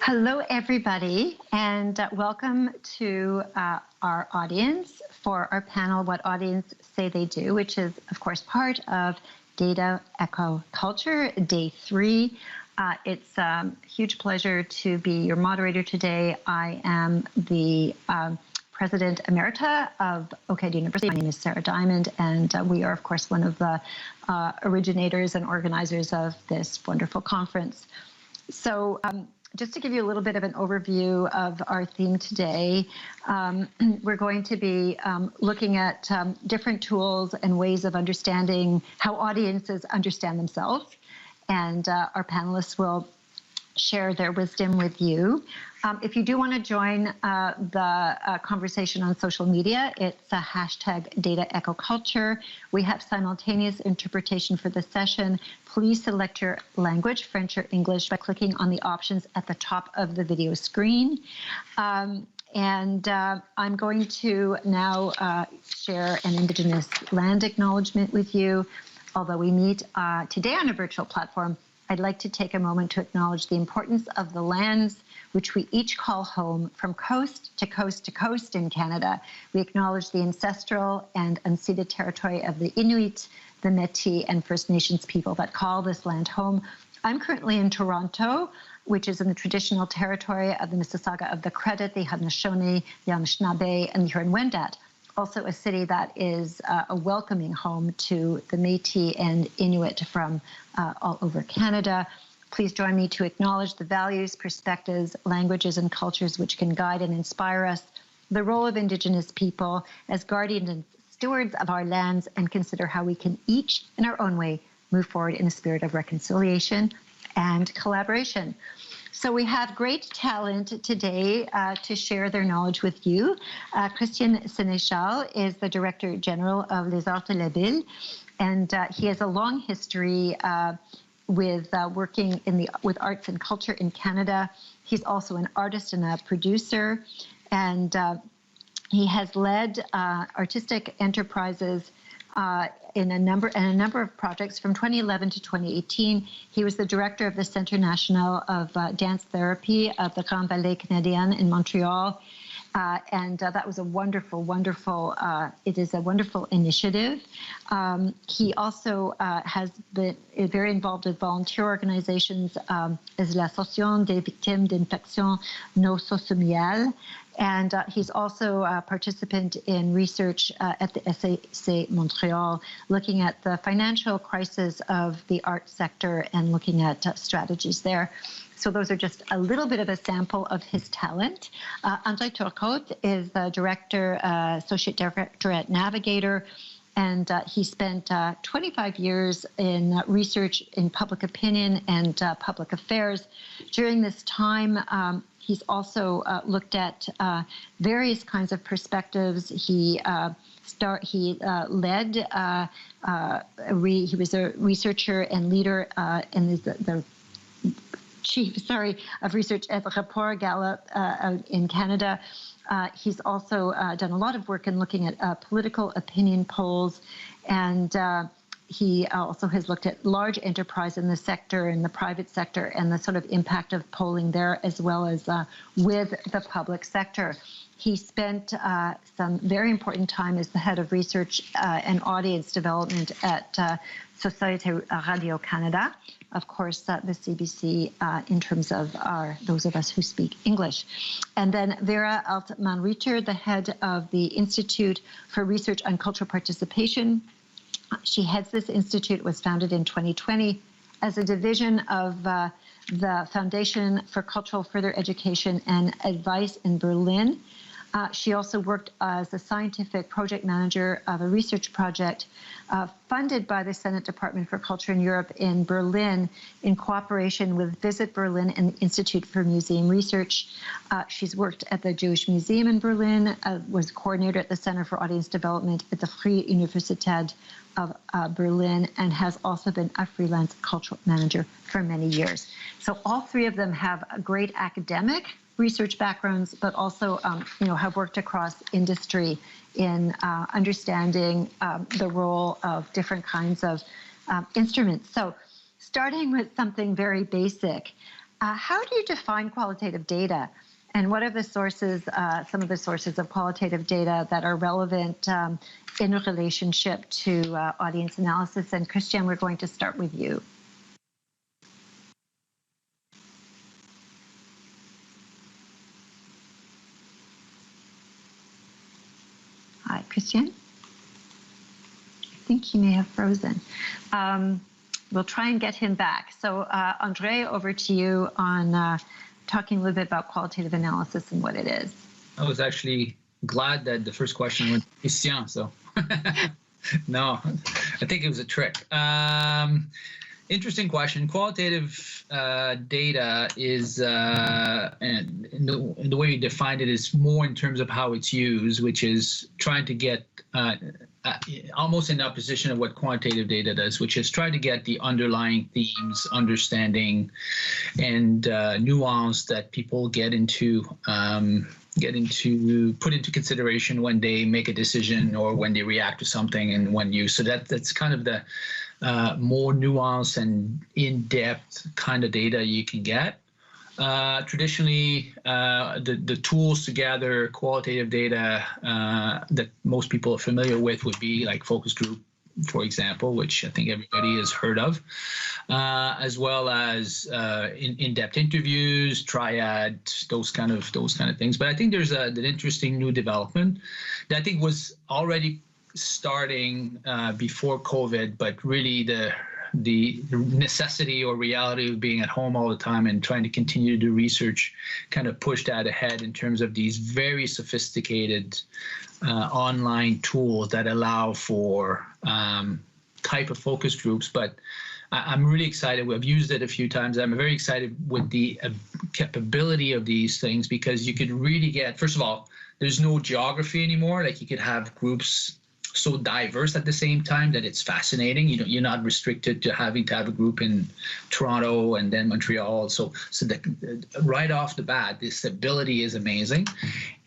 Hello, everybody, and welcome to our audience for our panel, What Audience Say They Do, which is, of course, part of Data Echo Culture, Day 3. It's a huge pleasure to be your moderator today. I am the President Emerita of OCAD University. My name is Sara Diamond, and we are, of course, one of the originators and organizers of this wonderful conference. So just to give you a little bit of an overview of our theme today, we're going to be looking at different tools and ways of understanding how audiences understand themselves. And our panelists will share their wisdom with you. If you do want to join the conversation on social media, it's a hashtag Data Echo Culture. We have simultaneous interpretation for the session. Please select your language, French or English, by clicking on the options at the top of the video screen. I'm going to now share an Indigenous land acknowledgement with you. Although we meet today on a virtual platform, I'd like to take a moment to acknowledge the importance of the lands which we each call home from coast to coast to coast in Canada. We acknowledge the ancestral and unceded territory of the Inuit, the Métis, and First Nations people that call this land home. I'm currently in Toronto, which is in the traditional territory of the Mississauga of the Credit, the Haudenosaunee, the Anishinaabe, and the Huron-Wendat. Also a city that is a welcoming home to the Métis and Inuit from all over Canada. Please join me to acknowledge the values, perspectives, languages, and cultures which can guide and inspire us, the role of Indigenous people as guardians and stewards of our lands, and consider how we can each, in our own way, move forward in a spirit of reconciliation and collaboration. So we have great talent today to share their knowledge with you. Christian Sénéchal is the Director General of Les Arts de la Ville, and he has a long history with working with arts and culture in Canada. He's also an artist and a producer, and he has led artistic enterprises in a number of projects from 2011 to 2018. He was the director of the Centre National of Dance Therapy of the Grand Ballet Canadien in Montreal. And that was a wonderful, it is a wonderful initiative. He also has been very involved with volunteer organizations as l'Association des Victimes d'Infections Nosocomiales. And he's also a participant in research at the associé Montreal, looking at the financial crisis of the art sector and looking at strategies there. So those are just a little bit of a sample of his talent. André Turcotte is the associate director at Navigator, and he spent 25 years in research in public opinion and public affairs. During this time, he's also looked at various kinds of perspectives. He he was a researcher and leader in the chief of research at the Rapport Gallup in Canada. He's also done a lot of work in looking at political opinion polls, and he also has looked at large enterprise in the sector, in the private sector, and the sort of impact of polling there, as well as with the public sector. He spent some very important time as the head of research and audience development at Société Radio-Canada, of course, the CBC in terms of those of us who speak English. And then Vera Allmanritter, the head of the Institute for Research on Cultural Participation. She heads this institute, was founded in 2020 as a division of the Foundation for Cultural Further Education and Advice in Berlin. She also worked as a scientific project manager of a research project funded by the Senate Department for Culture in Europe in Berlin in cooperation with Visit Berlin and the Institute for Museum Research. She's worked at the Jewish Museum in Berlin, was coordinator at the Center for Audience Development at the Freie Universität of Berlin, and has also been a freelance cultural manager for many years. So all three of them have a great academic research backgrounds, but also have worked across industry in understanding the role of different kinds of instruments. So starting with something very basic, How do you define qualitative data? And what are the sources, some of the sources of qualitative data that are relevant in relationship to audience analysis? And Christian, we're going to start with you. Hi, Christian. I think he may have frozen. We'll try and get him back. So, André, over to you on talking a little bit about qualitative analysis and what it is. I was actually glad that the first question went to Christian, so no, I think it was a trick. Interesting question. Qualitative data is, and the way you defined it is more in terms of how it's used, which is trying to get almost in opposition of what quantitative data does, which is try to get the underlying themes, understanding, and nuance that people put into consideration when they make a decision or when they react to something, and when you. So that's kind of the more nuanced and in-depth kind of data you can get. Traditionally, the tools to gather qualitative data that most people are familiar with would be like focus group, for example, which I think everybody has heard of, as well as in-depth interviews, triad, those kind of things. But I think there's an interesting new development that I think was already starting before COVID, but really the necessity or reality of being at home all the time and trying to continue to do research kind of pushed that ahead in terms of these very sophisticated online tools that allow for type of focus groups. But I'm really excited. We've used it a few times. I'm very excited with the capability of these things, because you could really get, first of all, there's no geography anymore. Like, you could have groups so diverse at the same time that it's fascinating. You're not restricted to having to have a group in Toronto and then Montreal. So right off the bat, this ability is amazing.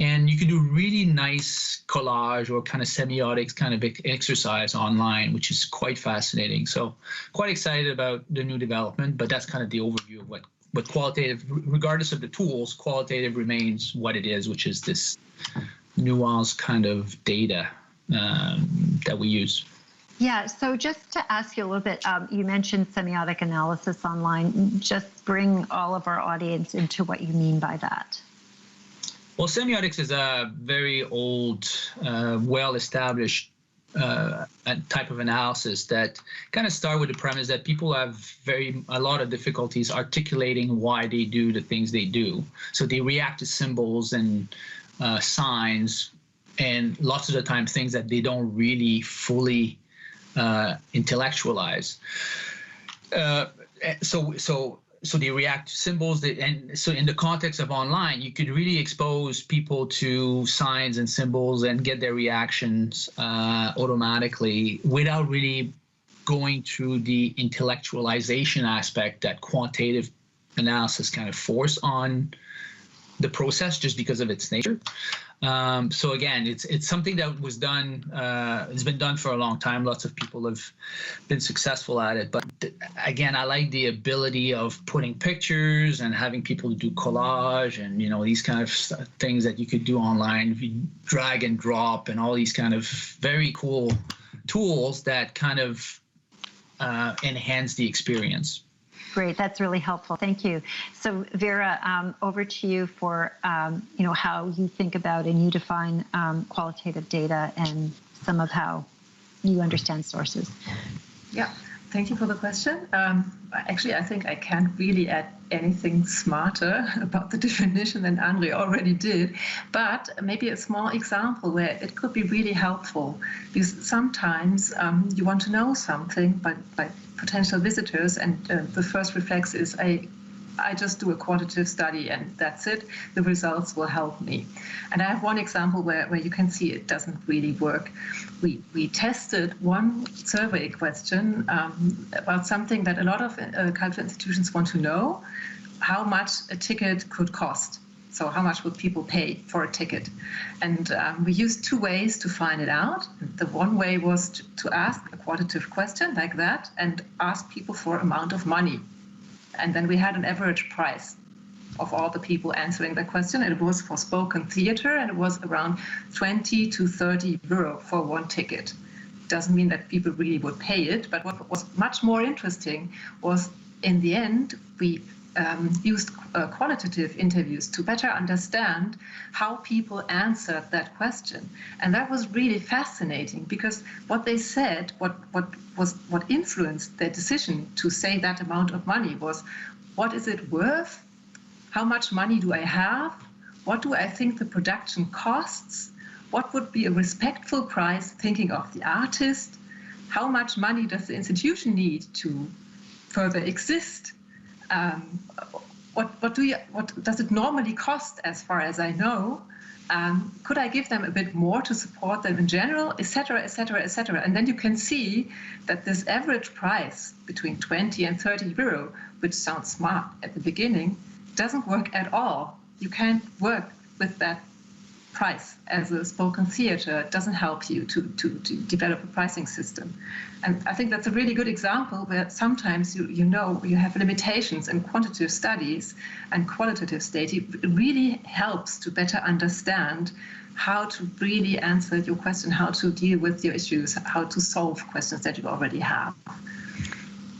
And you can do really nice collage or kind of semiotics kind of exercise online, which is quite fascinating. So quite excited about the new development, but that's kind of the overview of what qualitative, regardless of the tools, qualitative remains what it is, which is this nuanced kind of data that we use. Yeah, so just to ask you a little bit, you mentioned semiotic analysis online. Just bring all of our audience into what you mean by that. Well, semiotics is a very old, well-established type of analysis that kind of start with the premise that people have a lot of difficulties articulating why they do the things they do. So they react to symbols and signs, and lots of the time things that they don't really fully intellectualize. So they react to symbols, and so in the context of online, you could really expose people to signs and symbols and get their reactions automatically without really going through the intellectualization aspect that quantitative analysis kind of force on the process just because of its nature. So again, it's something that was done. It's been done for a long time. Lots of people have been successful at it. But again, I like the ability of putting pictures and having people do collage and these kind of things that you could do online. You drag and drop and all these kind of very cool tools that kind of enhance the experience. Great, that's really helpful. Thank you. So Vera, over to you for how you think about and you define qualitative data and some of how you understand sources. Yeah, thank you for the question. Actually, I think I can't really add anything smarter about the definition than André already did, but maybe a small example where it could be really helpful, because sometimes you want to know something by potential visitors, and the first reflex is I just do a quantitative study and that's it. The results will help me. And I have one example where you can see it doesn't really work. We tested one survey question about something that a lot of cultural institutions want to know, how much a ticket could cost. So how much would people pay for a ticket? And we used two ways to find it out. The one way was to ask a quantitative question like that and ask people for amount of money. And then we had an average price of all the people answering the question. And it was for spoken theatre, and it was around 20 to 30 euro for one ticket. Doesn't mean that people really would pay it, but what was much more interesting was, in the end, we used qualitative interviews to better understand how people answered that question. And that was really fascinating, because what they said, what influenced their decision to say that amount of money was, what is it worth? How much money do I have? What do I think the production costs? What would be a respectful price, thinking of the artist? How much money does the institution need to further exist? What does it normally cost, as far as I know? Could I give them a bit more to support them in general, etc., etc., etc.? And then you can see that this average price between 20 and 30 euro, which sounds smart at the beginning, doesn't work at all. You can't work with that price as a spoken theatre. It doesn't help you to develop a pricing system. And I think that's a really good example where sometimes you have limitations in quantitative studies and qualitative study. It really helps to better understand how to really answer your question, how to deal with your issues, how to solve questions that you already have.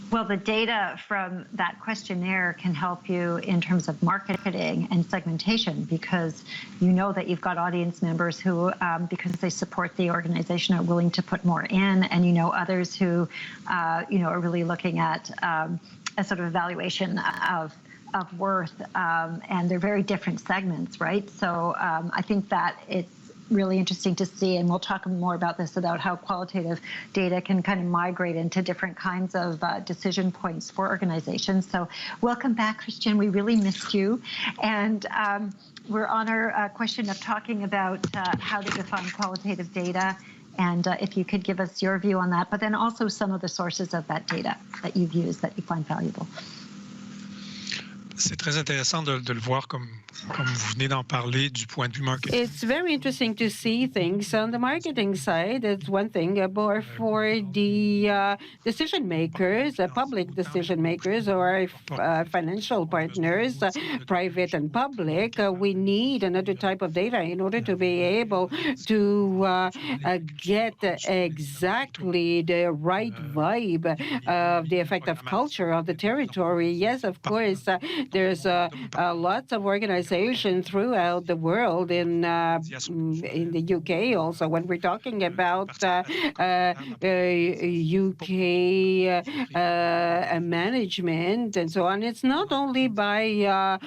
Well, the data from that questionnaire can help you in terms of marketing and segmentation, because you know that you've got audience members who, because they support the organization, are willing to put more in, and you know others who, are really looking at a sort of evaluation of worth, and they're very different segments, right? So I think that it's really interesting to see, and we'll talk more about this, about how qualitative data can kind of migrate into different kinds of decision points for organizations. So welcome back, Christian. We really missed you. And we're on our question of talking about how to define qualitative data, and if you could give us your view on that, but then also some of the sources of that data that you've used that you find valuable. C'est très intéressant de le voir comme vous venez d'en parler du point de vue marketing. It's very interesting to see things on the marketing side. It's one thing, but for the decision makers, public decision makers, or financial partners, private and public, we need another type of data in order to be able to get exactly the right vibe of the effect of culture of the territory. Yes, of course, there's lots of organizations throughout the world, in the UK also, when we're talking about UK management and so on. It's not only by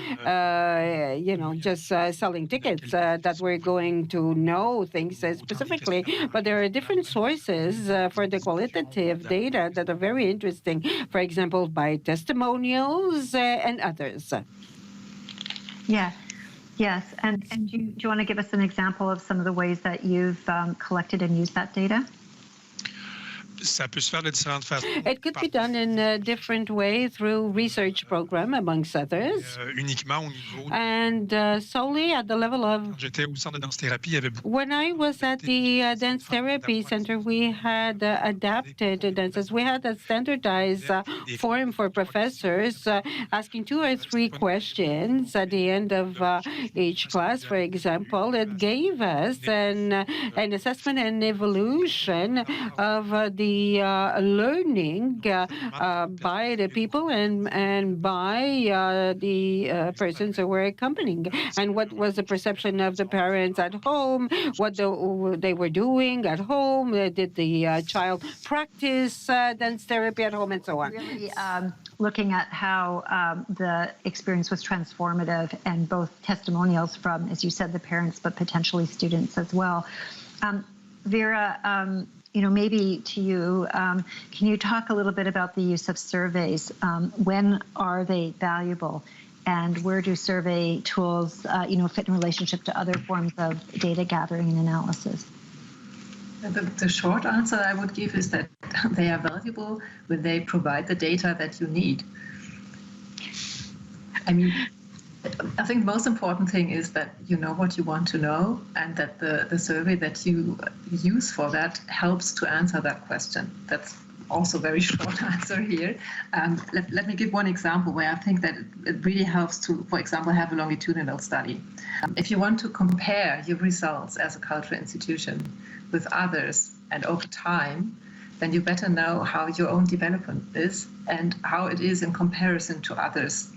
just selling tickets that we're going to know things specifically, but there are different sources for the qualitative data that are very interesting. For example, by testimonials and others. Yeah. Yes. And do you want to give us an example of some of the ways that you've collected and used that data? Ça peut se faire de différentes façons. It could be done in a different way through research program, amongst others. Uniquement au niveau. And solely at the level of. J'étais au centre de danse-thérapie, il y avait beaucoup. When I was at the dance therapy center, we had adapted dances. We had a standardized form for professors asking 2 or 3 questions at the end of each class. For example, it gave us an assessment and evolution of the learning by the people and by the persons who were accompanying, and what was the perception of the parents at home, what they were doing at home, did the child practice dance therapy at home, and so on. Really looking at how the experience was transformative, and both testimonials from, as you said, the parents, but potentially students as well. Vera, maybe to you, can you talk a little bit about the use of surveys? When are they valuable? And where do survey tools, fit in relationship to other forms of data gathering and analysis? The short answer I would give is that they are valuable when they provide the data that you need. I think the most important thing is that you know what you want to know, and that the survey that you use for that helps to answer that question. That's also very short answer here. Let me give one example where I think that it really helps to, for example, have a longitudinal study. If you want to compare your results as a cultural institution with others and over time, then you better know how your own development is and how it is in comparison to others.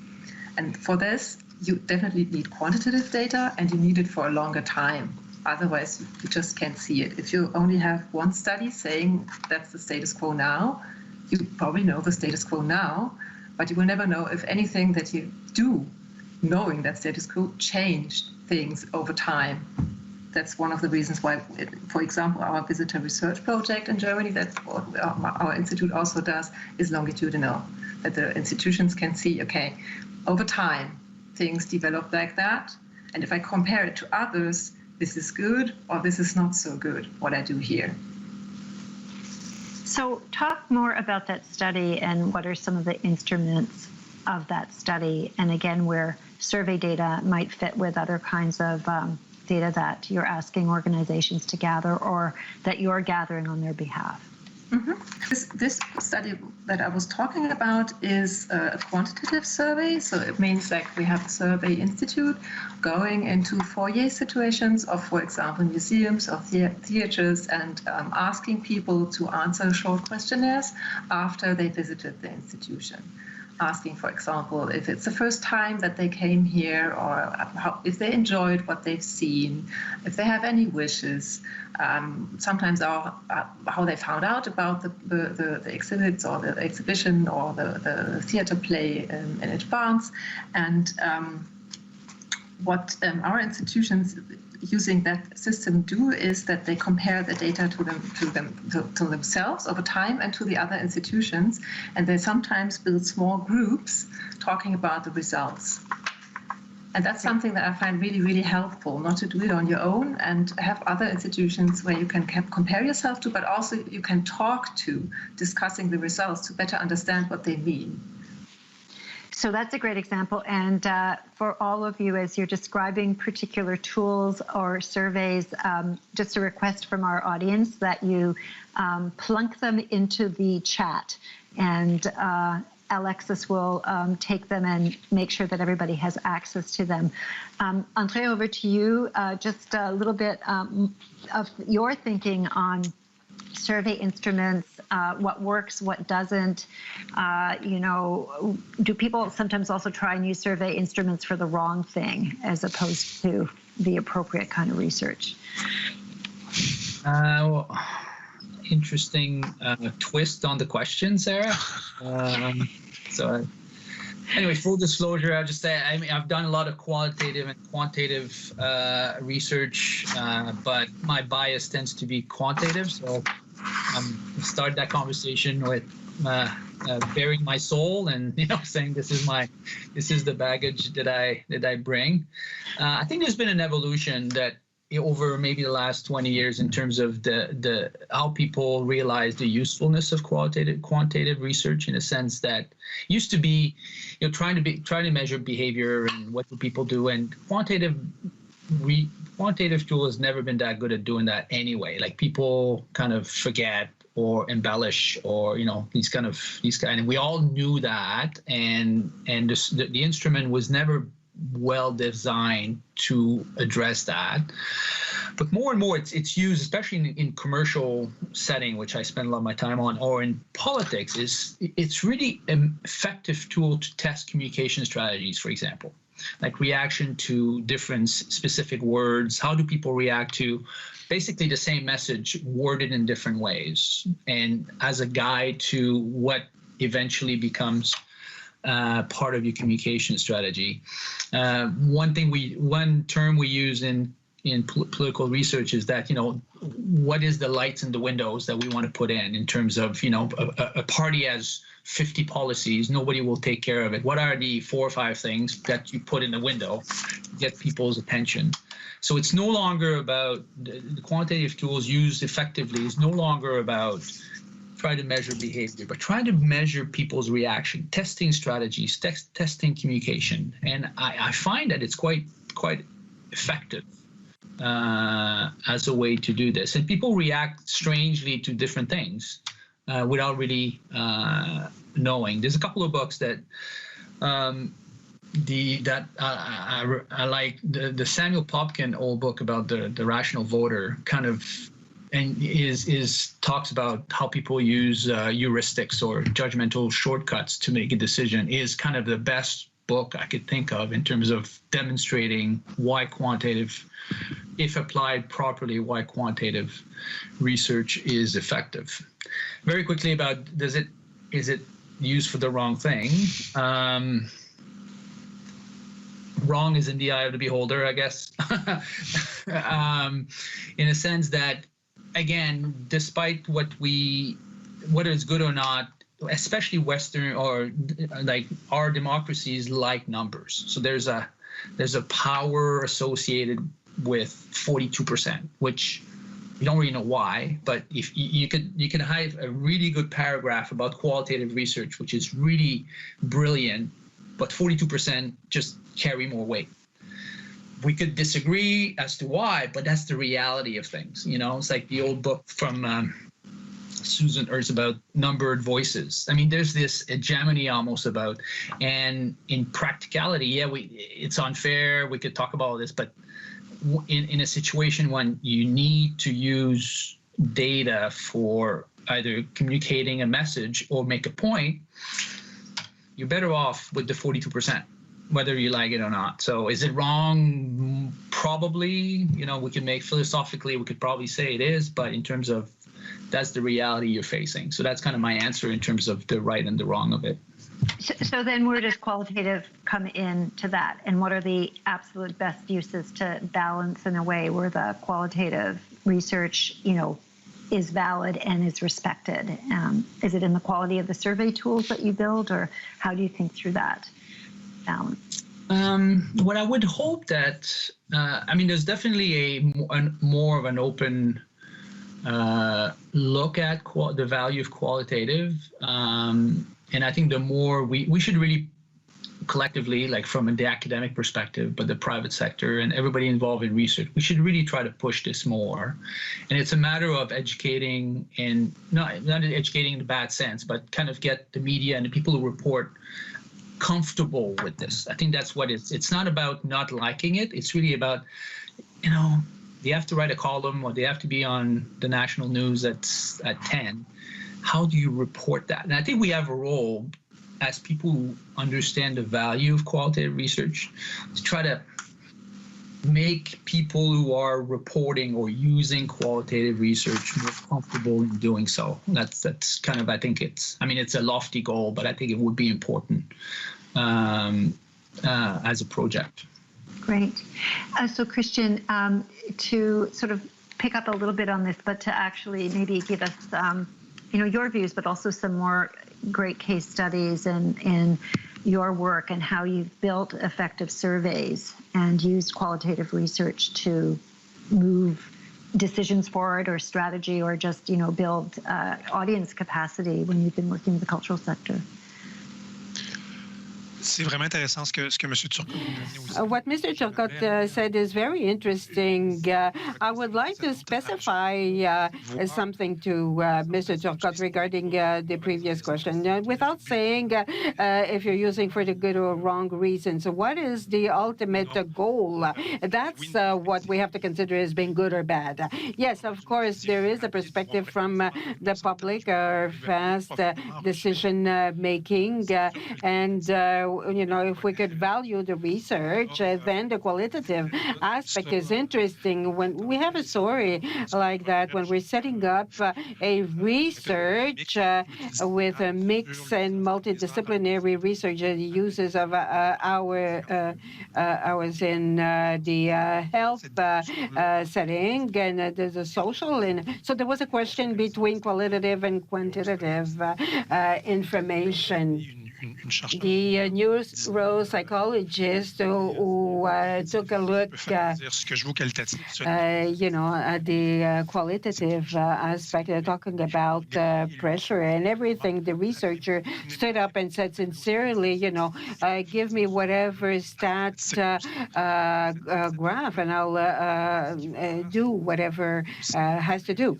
And for this, you definitely need quantitative data, and you need it for a longer time. Otherwise, you just can't see it. If you only have one study saying that's the status quo now, you probably know the status quo now, but you will never know if anything that you do, knowing that status quo, changed things over time. That's one of the reasons why, for example, our visitor research project in Germany, that our institute also does, is longitudinal, that the institutions can see, okay, over time, things develop like that. And if I compare it to others, this is good or this is not so good, what I do here. So talk more about that study and what are some of the instruments of that study. And again, where survey data might fit with other kinds of data that you're asking organizations to gather or that you're gathering on their behalf. Mm-hmm. This study that I was talking about is a quantitative survey. So it means like we have a survey institute going into foyer situations of, for example, museums or theaters and asking people to answer short questionnaires after they visited the institution. Asking, for example, if it's the first time that they came here or if they enjoyed what they've seen, if they have any wishes, sometimes how they found out about the exhibits or the exhibition or the theater play in advance, and what our institutions using that system do is that they compare the data to themselves over time and to the other institutions, and they sometimes build small groups talking about the results. And that's something that I find really, really helpful, not to do it on your own and have other institutions where you can compare yourself to, but also you can talk to, discussing the results to better understand what they mean. So that's a great example. And for all of you, as you're describing particular tools or surveys, just a request from our audience that you plunk them into the chat. And Alexis will take them and make sure that everybody has access to them. André, over to you. Just a little bit of your thinking on survey instruments, what works, what doesn't. Do people sometimes also try and use survey instruments for the wrong thing as opposed to the appropriate kind of research? Interesting twist on the question, Sarah. So anyway, full disclosure, I'll just say, I've done a lot of qualitative and quantitative research, but my bias tends to be quantitative. So start that conversation with bearing my soul and saying this is the baggage that I bring. I think there's been an evolution that over maybe the last 20 years in terms of the how people realize the usefulness of quantitative research, in a sense that used to be trying to measure behavior and what do people do, and quantitative tool has never been that good at doing that anyway. Like, people kind of forget or embellish or these kind, and we all knew that, and the instrument was never well designed to address that. But more and more it's used, especially in commercial setting, which I spend a lot of my time on, or in politics. It's really an effective tool to test communication strategies, for example, like reaction to different specific words. How do people react to basically the same message worded in different ways, and as a guide to what eventually becomes part of your communication strategy. One term we use in political research is that, what is the lights in the windows that we want to put in terms of, a party has 50 policies, nobody will take care of it. What are the 4 or 5 things that you put in the window to get people's attention? So it's no longer about the quantitative tools used effectively is no longer about trying to measure behavior, but trying to measure people's reaction, testing strategies, testing communication. And I find that it's quite effective as a way to do this. And people react strangely to different things. without really knowing. There's a couple of books that I like. The Samuel Popkin old book about the rational voter kind of, and is talks about how people use heuristics or judgmental shortcuts to make a decision, is kind of the best book I could think of in terms of demonstrating why quantitative, if applied properly, why quantitative research is effective. Very quickly about is it used for the wrong thing? Wrong is in the eye of the beholder, I guess. In a sense that, again, despite whether it's good or not, especially Western or like our democracies like numbers. So there's a power associated with 42%, which you don't really know why, but if you could have a really good paragraph about qualitative research, which is really brilliant, but 42% just carry more weight. We could disagree as to why, but that's the reality of things. You know, it's like the old book from Susan Ertz about numbered voices. I mean, there's this hegemony almost about, and in practicality, yeah, it's unfair. We could talk about all this, but in a situation when you need to use data for either communicating a message or make a point, you're better off with the 42%. Whether you like it or not. So is it wrong? Probably, you know, we could make philosophically, we could probably say it is, but in terms of that's the reality you're facing. So that's kind of my answer in terms of the right and the wrong of it. So then where does qualitative come into that? And what are the absolute best uses to balance in a way where the qualitative research, you know, is valid and is respected? Is it in the quality of the survey tools that you build, or how do you think through that balance? What I would hope that, I mean, there's definitely a more of an open look at the value of qualitative. And I think the more we should really collectively, like from the academic perspective, but the private sector and everybody involved in research, we should really try to push this more. And it's a matter of educating, and not educating in a bad sense, but kind of get the media and the people who report comfortable with this. I think that's what it's not about not liking it. It's really about, you know, they have to write a column or they have to be on the national news at 10. How do you report that? And I think we have a role as people who understand the value of qualitative research to try to make people who are reporting or using qualitative research more comfortable in doing so. That's kind of, I think it's a lofty goal, but I think it would be important as a project. Great. So Christian, to sort of pick up a little bit on this, but to actually maybe give us, your views, but also some more great case studies in your work and how you've built effective surveys and used qualitative research to move decisions forward or strategy or just, build audience capacity when you've been working in the cultural sector. C'est vraiment intéressant ce que M. Turcotte aussi. What Mr. Turcotte said is very interesting. I would like to specify something to Mr. Turcotte regarding the previous question. Without saying if you're using for the good or wrong reasons, what is the ultimate goal? That's what we have to consider as being good or bad. Yes, of course, there is a perspective from the public or fast decision making, and if we could value the research, then the qualitative aspect is interesting. When we have a story like that, when we're setting up a research with a mix and multidisciplinary research uses of ours in the health setting, and there's a social. So there was a question between qualitative and quantitative information. the neuropsychologist who took a look at the qualitative aspect, talking about pressure and everything. The researcher stood up and said sincerely, give me whatever stat graph and I'll do whatever has to do.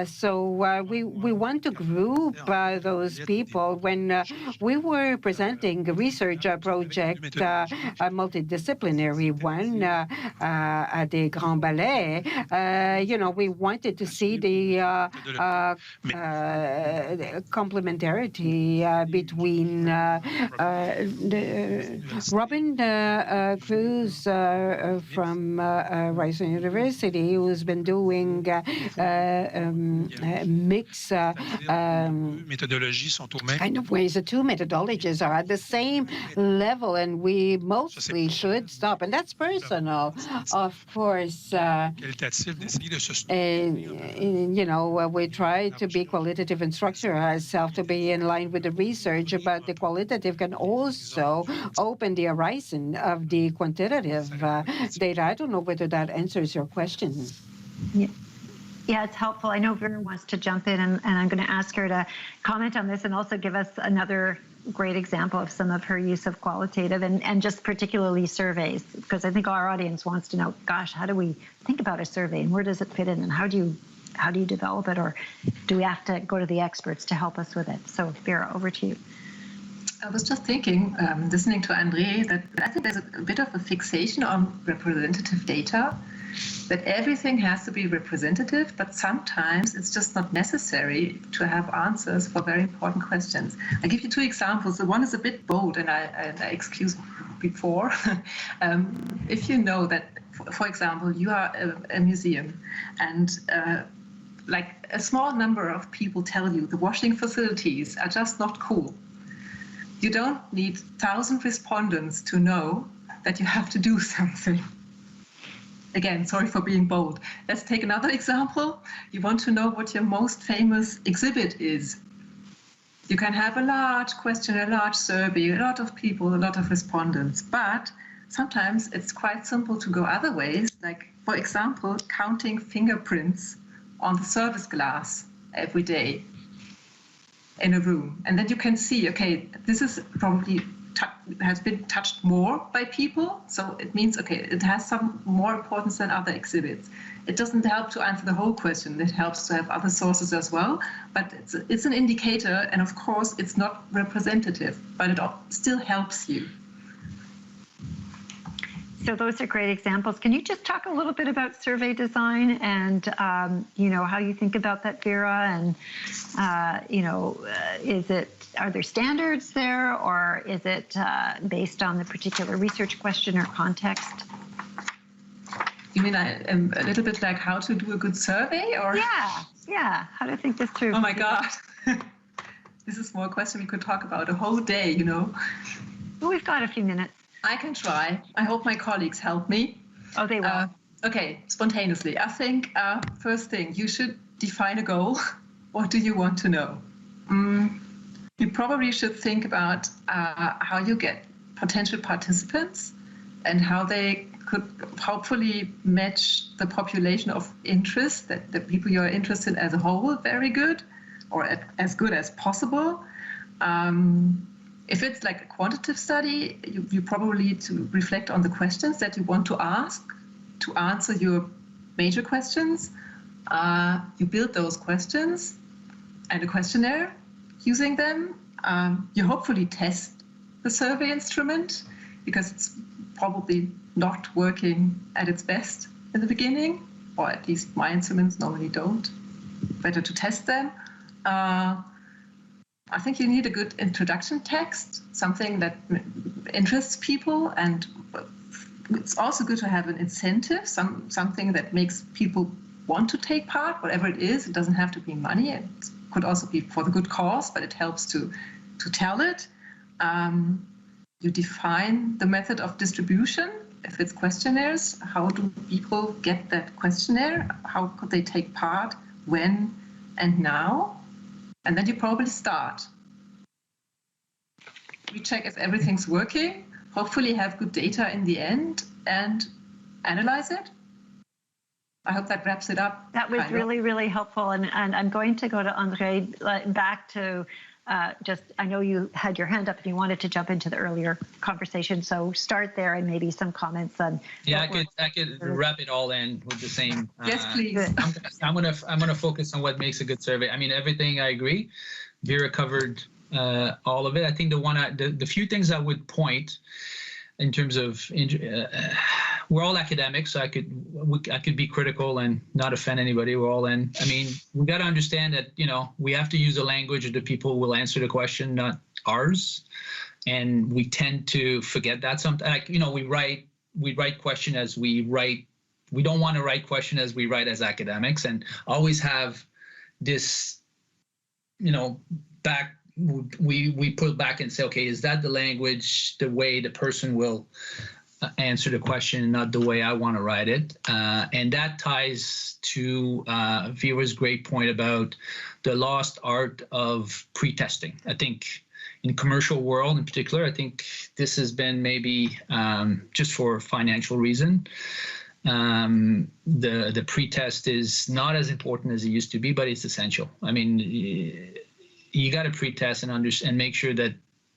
So we want to group those people. When we were presenting a research project, a multidisciplinary one at the Grand Ballet, we wanted to see the complementarity between Robin Cruz from Rice University, who's been doing mixed kind of ways. The two methodologies are at the same level, and we mostly should stop. And that's personal, of course. We try to be qualitative and structure ourselves to be in line with the research, but the qualitative can also open the horizon of the quantitative data. I don't know whether that answers your question. Yeah, it's helpful. I know Vera wants to jump in, and I'm going to ask her to comment on this and also give us another great example of some of her use of qualitative and just particularly surveys, because I think our audience wants to know, gosh, how do we think about a survey and where does it fit in and how do you develop it, or do we have to go to the experts to help us with it? So Vera, over to you. I was just thinking, listening to André, that I think there's a bit of a fixation on representative data, that everything has to be representative, but sometimes it's just not necessary to have answers for very important questions. I'll give you two examples. The one is a bit bold, and I excuse before. If you know that, for example, you are a museum, and like a small number of people tell you the washing facilities are just not cool, you don't need 1,000 respondents to know that you have to do something. Again, sorry for being bold. Let's take another example. You want to know what your most famous exhibit is. You can have a large question, a large survey, a lot of people, a lot of respondents, but sometimes it's quite simple to go other ways, like, for example, counting fingerprints on the service glass every day in a room. And then you can see, okay, this is probably has been touched more by people, so it means, okay, it has some more importance than other exhibits. It doesn't help to answer the whole question. It helps to have other sources as well, but it's an indicator, and of course it's not representative, but it still helps you. So those are great examples. Can you just talk a little bit about survey design and, how you think about that, Vera? And, are there standards there, or is it based on the particular research question or context? You mean a little bit like how to do a good survey, or? Yeah. How to think this through. Oh my God. This is more a question we could talk about a whole day, Well, we've got a few minutes. I can try. I hope my colleagues help me. Oh, they will. Okay, spontaneously. I think first thing, you should define a goal. What do you want to know? You probably should think about how you get potential participants and how they could hopefully match the population of interest, that the people you're interested in as a whole, very good, or as good as possible. If it's like a quantitative study, you probably need to reflect on the questions that you want to ask to answer your major questions. You build those questions and a questionnaire using them. You hopefully test the survey instrument, because it's probably not working at its best in the beginning, or at least my instruments normally don't. Better to test them. I think you need a good introduction text, something that interests people, and it's also good to have an incentive, something that makes people want to take part, whatever it is. It doesn't have to be money. It could also be for the good cause, but it helps to tell it. You define the method of distribution. If it's questionnaires, how do people get that questionnaire? How could they take part? When and now? And then you probably start. we check if everything's working, hopefully have good data in the end, and analyze it. I hope that wraps it up. That was really, really helpful. And I'm going to go to André, back to I know you had your hand up and you wanted to jump into the earlier conversation. So start there and maybe some comments on. Yeah, I could wrap it all in with the same. Yes, please. I'm gonna focus on what makes a good survey. I mean, everything I agree. Vera covered all of it. I think the few things I would point in terms of we're all academics, so I could be critical and not offend anybody. We're all in. I mean, we got to understand that we have to use the language of the people who will answer the question, not ours. And we tend to forget that sometimes. Like we write question as we write. We don't want to write question as we write as academics, and always have this, back. We put back and say, okay, is that the language, the way the person will answer the question, not the way I want to write it? And that ties to Vera's great point about the lost art of pre-testing. I think in commercial world in particular, I think this has been maybe just for financial reason. The pre-test is not as important as it used to be, but it's essential. I mean, you got to pre-test and make sure that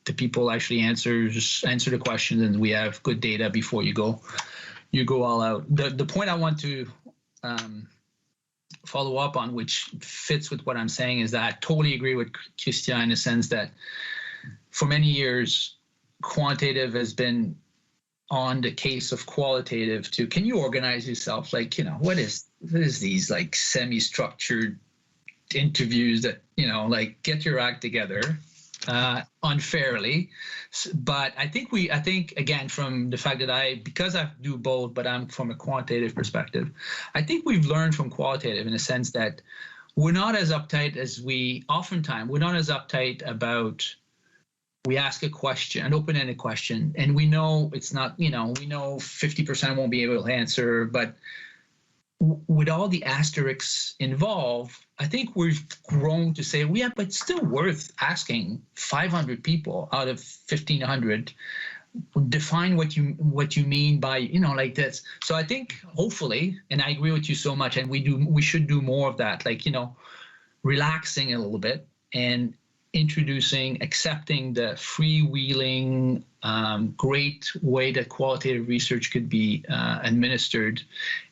the people actually answer the questions, and we have good data before you go all out. The point I want to follow up on, which fits with what I'm saying, is that I totally agree with Christian in the sense that for many years, quantitative has been on the case of qualitative to, can you organize yourself? Like, what is these like semi-structured interviews that, like, get your act together unfairly. But I think again, from the fact that because I do both, but I'm from a quantitative perspective, I think we've learned from qualitative in a sense that we're not as uptight as we're not as uptight about, we ask a question, an open-ended question, and we know it's not, we know 50% won't be able to answer, but with all the asterisks involved, I think we've grown to say, but it's still worth asking 500 people out of 1,500. Define what you mean by, like this. So I think hopefully, and I agree with you so much, and we should do more of that, like, relaxing a little bit and accepting the freewheeling, great way that qualitative research could be administered,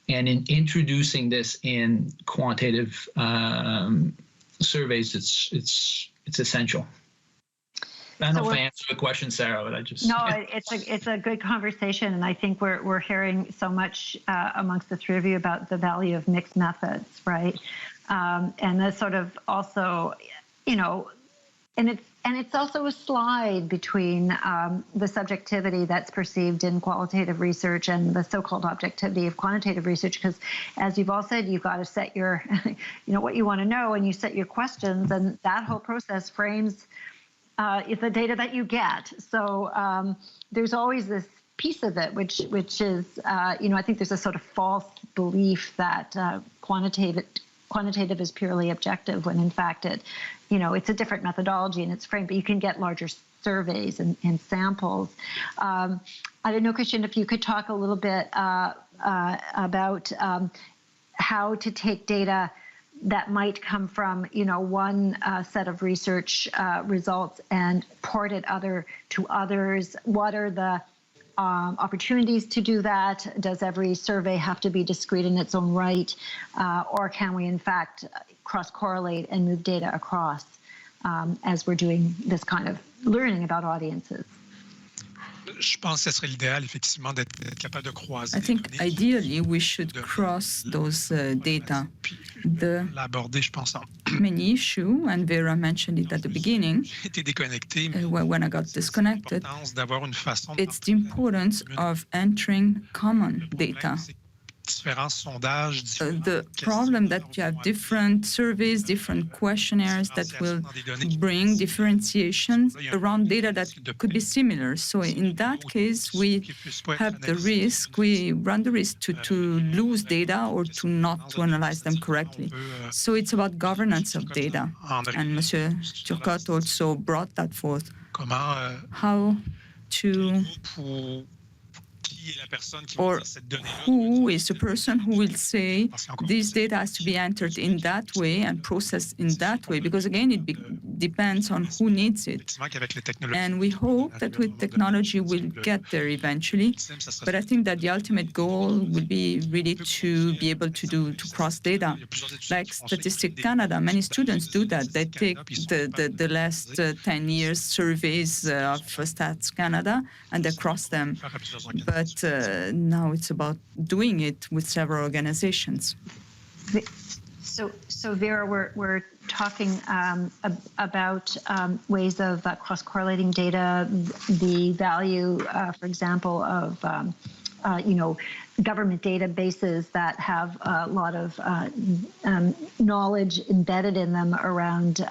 and in introducing this in quantitative surveys, it's essential. I don't know if I answered the question, Sara, but it's a good conversation, and I think we're hearing so much amongst the three of you about the value of mixed methods, right? And that's sort of also, and it's also a slide between the subjectivity that's perceived in qualitative research and the so-called objectivity of quantitative research, because as you've all said, you've got to set your, what you want to know, and you set your questions, and that whole process frames the data that you get. So there's always this piece of it, which is, I think there's a sort of false belief that quantitative is purely objective, when in fact it's a different methodology and it's framed, but you can get larger surveys and samples. I don't know, Christian, if you could talk a little bit about how to take data that might come from, one set of research results and port it to others. What are the opportunities to do that? Does every survey have to be discrete in its own right? Or can we, in fact, cross-correlate and move data across as we're doing this kind of learning about audiences? I think ideally we should cross those data. The main issue, and Vera mentioned it at the beginning, when I got disconnected, it's the importance of entering common data. the problem that you have different surveys, different questionnaires that will bring differentiation around data that could be similar. So in that case, we have the risk, we run the risk to lose data or to not to analyze them correctly. So it's about governance of data. And Monsieur Turcotte also brought that forth. How to, or who is the person who will say this data has to be entered in that way and processed in that way, because again it depends on who needs it. And we hope that with technology we'll get there eventually, but I think that the ultimate goal will be really to be able to cross data. Like Statistics Canada, many students do that. They take the last 10 years surveys of Stats Canada and they cross them. But now it's about doing it with several organizations. So Vera, we're talking about ways of cross-correlating data, the value, for example, of government databases that have a lot of knowledge embedded in them around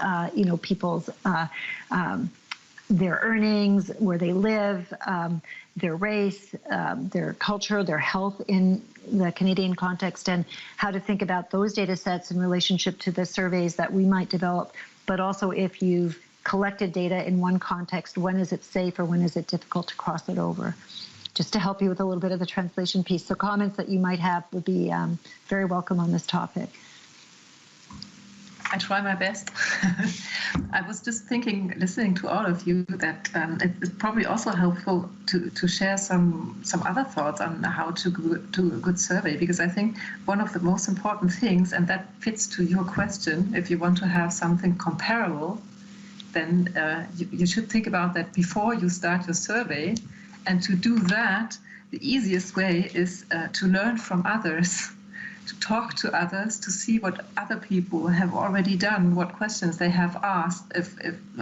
people's their earnings, where they live, their race, their culture, their health in the Canadian context, and how to think about those data sets in relationship to the surveys that we might develop. But also, if you've collected data in one context, when is it safe or when is it difficult to cross it over? Just to help you with a little bit of the translation piece. So comments that you might have would be very welcome on this topic. I try my best. I was just thinking, listening to all of you, that it's probably also helpful to share some other thoughts on how to do a good survey, because I think one of the most important things, and that fits to your question, if you want to have something comparable, then you should think about that before you start your survey. And to do that, the easiest way is to learn from others, to talk to others, to see what other people have already done, what questions they have asked, if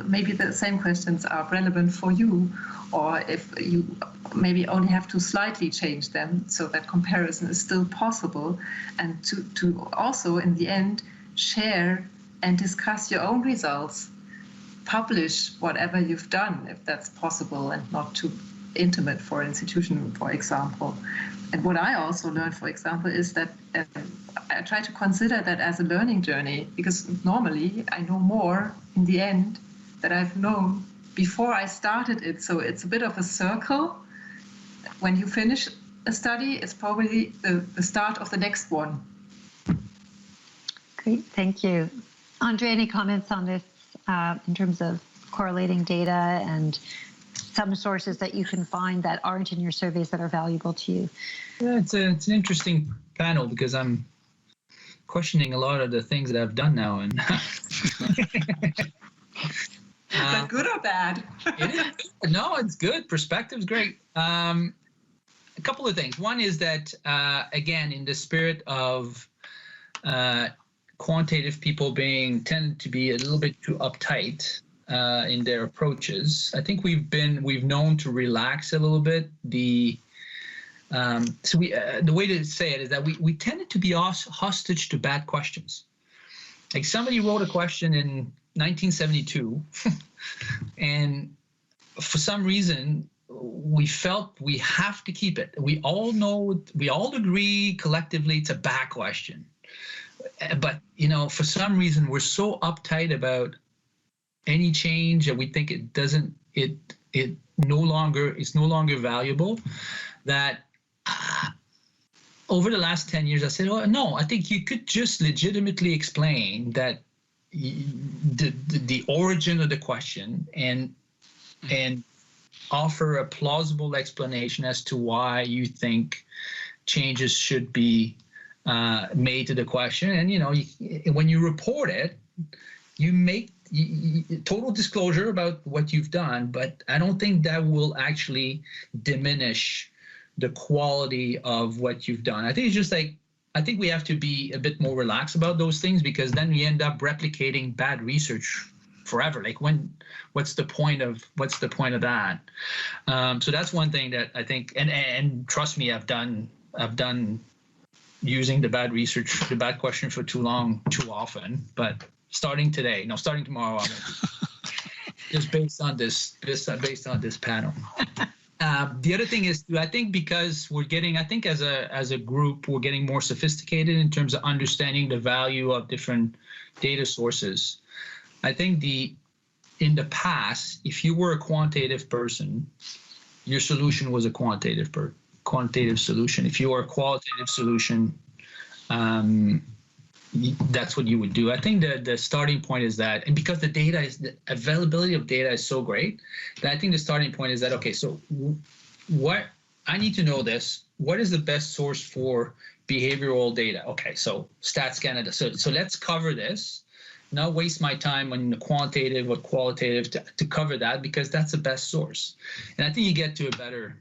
maybe the same questions are relevant for you, or if you maybe only have to slightly change them so that comparison is still possible, and to also, in the end, share and discuss your own results, publish whatever you've done, if that's possible, and not too intimate for an institution, for example. And what I also learned, for example, is that I try to consider that as a learning journey, because normally I know more in the end that I've known before I started it. So it's a bit of a circle. When you finish a study, it's probably the start of the next one. Great, thank you. André, any comments on this in terms of correlating data and some sources that you can find that aren't in your surveys that are valuable to you? Yeah, it's an interesting panel, because I'm questioning a lot of the things that I've done now. And but good or bad? It is. No, it's good. Perspective's great. A couple of things. One is that, again, in the spirit of quantitative people tend to be a little bit too uptight in their approaches, I think we've known to relax a little bit. The way to say it is that we tended to be hostage to bad questions. Like, somebody wrote a question in 1972, and for some reason we felt we have to keep it. We all agree collectively it's a bad question, but for some reason we're so uptight about any change that we think it's no longer valuable, that over the last 10 years I said, oh no, I think you could just legitimately explain that the origin of the question and offer a plausible explanation as to why you think changes should be made to the question. And when you report it, you make total disclosure about what you've done, but I don't think that will actually diminish the quality of what you've done. I think it's just like, I think we have to be a bit more relaxed about those things, because then we end up replicating bad research forever. Like, what's the point of that? So that's one thing that I think, and trust me, I've done using the bad question for too long, too often, but starting tomorrow, just based on this panel. The other thing is, I think because as a group, we're getting more sophisticated in terms of understanding the value of different data sources. I think in the past, if you were a quantitative person, your solution was a quantitative solution. If you were a qualitative solution, that's what you would do. I think the starting point is that, and because the availability of data is so great, that I think the starting point is that, okay, so what I need to know this, what is the best source for behavioral data? Okay, so Stats Canada. So let's cover this, not waste my time on the quantitative or qualitative to cover that, because that's the best source. And I think you get to a better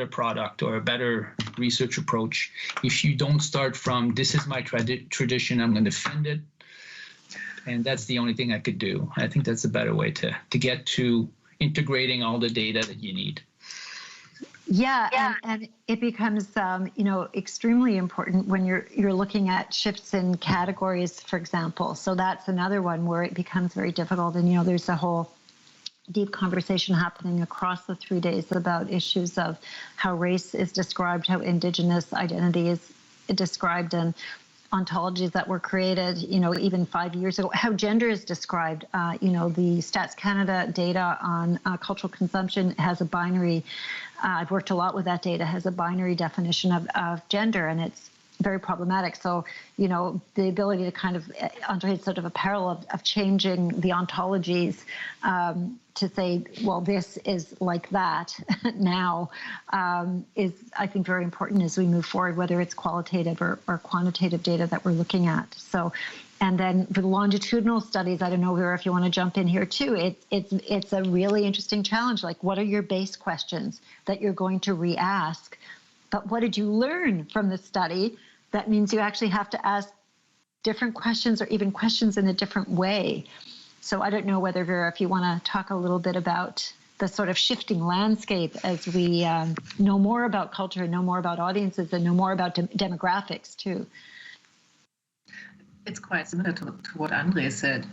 product or a better research approach if you don't start from, this is my tradition, I'm going to defend it, and that's the only thing I could do. I think that's a better way to get to integrating all the data that you need. Yeah. And it becomes extremely important when you're looking at shifts in categories, for example. So that's another one where it becomes very difficult, and there's a whole deep conversation happening across the 3 days about issues of how race is described, how Indigenous identity is described, and ontologies that were created, even 5 years ago, how gender is described. The Stats Canada data on cultural consumption has a binary, I've worked a lot with that data, has a binary definition of gender, and it's very problematic. So, the ability to kind of, André, it's sort of a parallel of changing the ontologies to say, well, this is like that now, is, I think, very important as we move forward, whether it's qualitative or quantitative data that we're looking at. So, and then for the longitudinal studies, I don't know, Vera, if you want to jump in here too, it's a really interesting challenge. Like, what are your base questions that you're going to re-ask? But what did you learn from the study? That means you actually have to ask different questions, or even questions in a different way. So I don't know whether, Vera, if you want to talk a little bit about the sort of shifting landscape as we know more about culture, know more about audiences, and know more about demographics too. It's quite similar to what André said.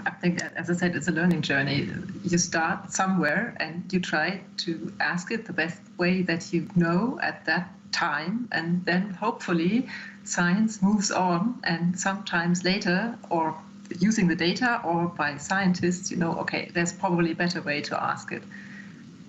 I think, as I said, it's a learning journey. You start somewhere and you try to ask it the best way that you know at that time, and then hopefully science moves on, and sometimes later, or using the data or by scientists, okay, there's probably a better way to ask it.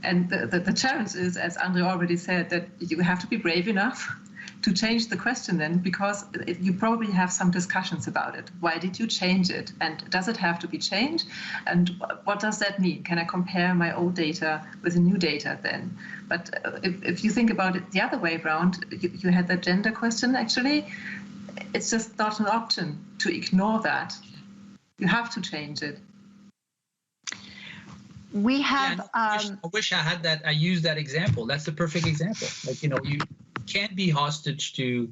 And the challenge is, as André already said, that you have to be brave enough to change the question then, because you probably have some discussions about it. Why did you change it? And does it have to be changed? And what does that mean? Can I compare my old data with the new data then? But if you think about it the other way around, you had that gender question actually. It's just not an option to ignore that. You have to change it. We have. I wish I had that. I used that example. That's the perfect example. Like, you can't be hostage to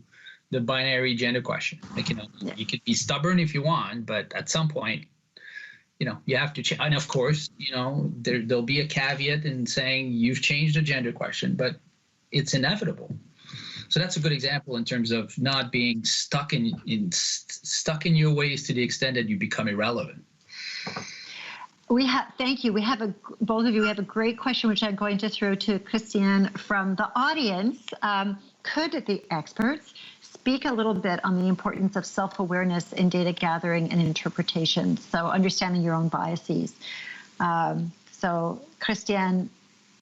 the binary gender question. Like, you could be stubborn if you want, but at some point, you have to change. And of course, there'll be a caveat in saying you've changed the gender question, but it's inevitable. So that's a good example in terms of not being stuck in your ways to the extent that you become irrelevant. Thank you. Both of you, we have a great question, which I'm going to throw to Christiane from the audience. Could the experts speak a little bit on the importance of self-awareness in data gathering and interpretation? So understanding your own biases. So Christiane,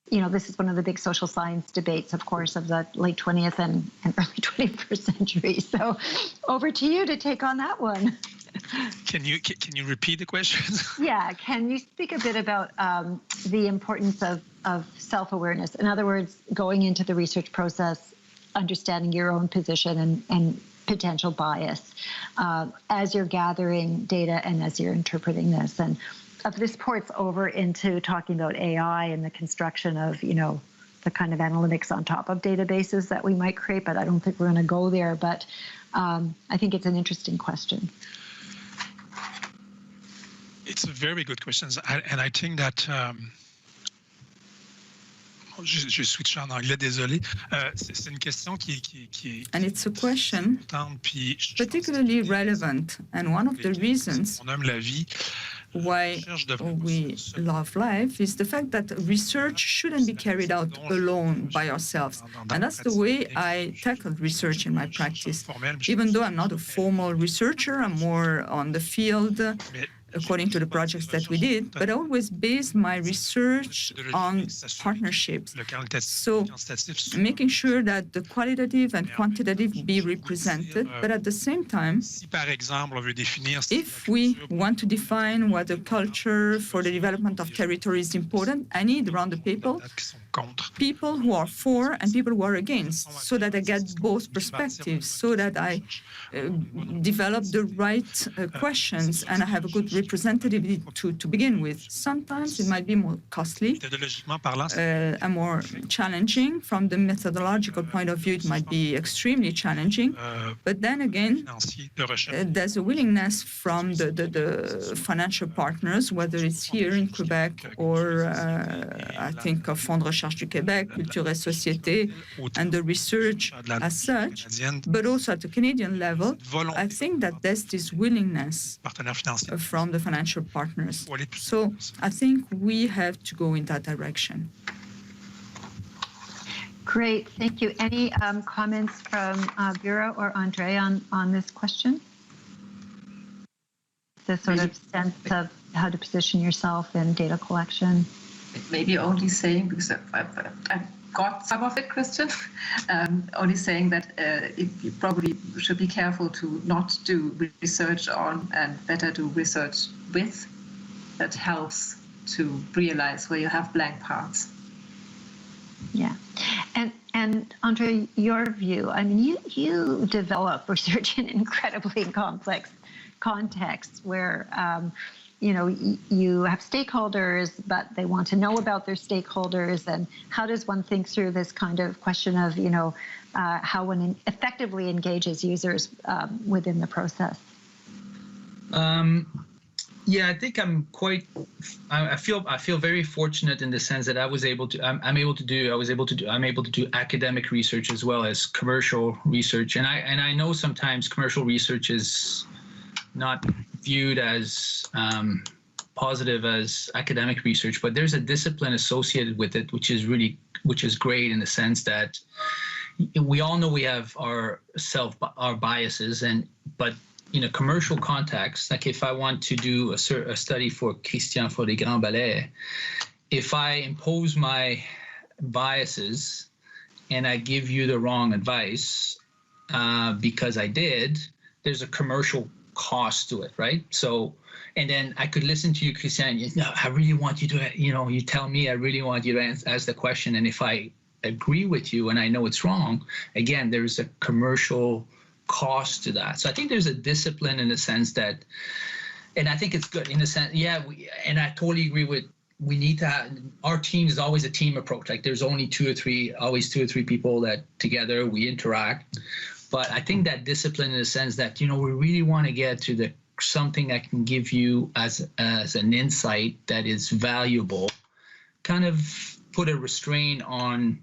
this is one of the big social science debates, of course, of the late 20th and early 21st century. So over to you to take on that one. Can you repeat the question? Yeah. Can you speak a bit about the importance of self-awareness? In other words, going into the research process, understanding your own position and potential bias as you're gathering data and as you're interpreting this. And if this ports over into talking about AI and the construction of, the kind of analytics on top of databases that we might create, but I don't think we're going to go there. But I think it's an interesting question. It's a very good question, and I think that Je switch en anglais, désolé. C'est une question qui est and it's a question particularly relevant. And one of the reasons on aime la vie, why we love life is the fact that research shouldn't be carried out alone by ourselves. And that's the way I tackled research in my practice. Even though I'm not a formal researcher, I'm more on the field, according to the projects that we did, but I always based my research on partnerships. So making sure that the qualitative and quantitative be represented, but at the same time, if we want to define what a culture for the development of territory is important, I need around the people who are for and people who are against, so that I get both perspectives, so that I develop the right questions and I have a good representativity to begin with. Sometimes it might be more costly and more challenging. From the methodological point of view, it might be extremely challenging. But then again, there's a willingness from the financial partners, whether it's here in Quebec or I think of Fonds de Recherche du Québec, Culture et Société, and the research as such, but also at the Canadian level, I think that there's this willingness from the financial partners. So I think we have to go in that direction. Great, thank you. Any comments from Vera or André on this question? The sort of sense of how to position yourself in data collection? Maybe only saying, because I've got some of it, Christian, only saying that you probably should be careful to not do research on and better do research with. That helps to realize where you have blank parts. Yeah. And André, your view, I mean, you develop research in incredibly complex contexts where, you know, you have stakeholders, but they want to know about their stakeholders. And how does one think through this kind of question of, you know, how one effectively engages users within the process? Yeah, I think I'm feel very fortunate in the sense that I'm able to do academic research as well as commercial research. And I know sometimes commercial research is not viewed as positive as academic research, but there's a discipline associated with it, which is great in the sense that we all know we have our biases, but in a commercial context, like if I want to do a study for Christian for les Grands Ballets, if I impose my biases and I give you the wrong advice because I did, there's a commercial cost to it, right? So, and then I could listen to you, Christian, I really want you to, you tell me, I really want you to ask the question. And if I agree with you and I know it's wrong, again, there's a commercial cost to that. So I think there's a discipline in the sense that, and I think it's good in the sense, and I totally agree with, we need to have, our team is always a team approach. Like there's only two or three people that together we interact. But I think that discipline in the sense that, we really want to get to something that can give you as an insight that is valuable, kind of put a restraint on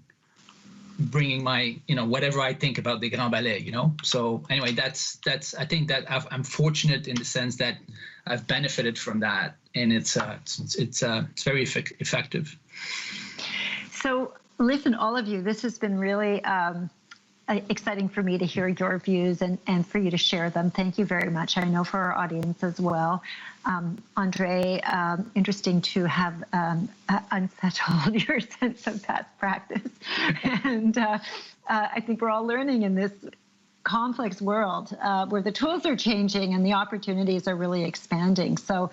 bringing my, whatever I think about the Grand Ballet, So anyway, that's I think that I'm fortunate in the sense that I've benefited from that, and it's very effective. So listen, all of you, this has been really exciting for me to hear your views and for you to share them. Thank you very much. I know for our audience as well. André, interesting to have unsettled your sense of past practice. And I think we're all learning in this complex world where the tools are changing and the opportunities are really expanding. So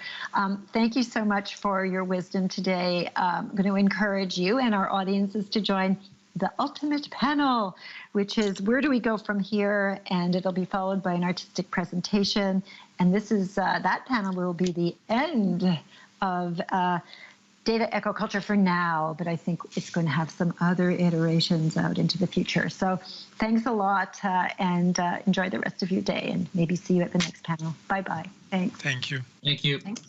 thank you so much for your wisdom today. I'm going to encourage you and our audiences to join the ultimate panel, which is where do we go from here? And it'll be followed by an artistic presentation. And this is that panel will be the end of data ecoculture for now, but I think it's going to have some other iterations out into the future. So thanks a lot and enjoy the rest of your day, and maybe see you at the next panel. Bye-bye. Thanks. Thank you. Thank you. Thanks.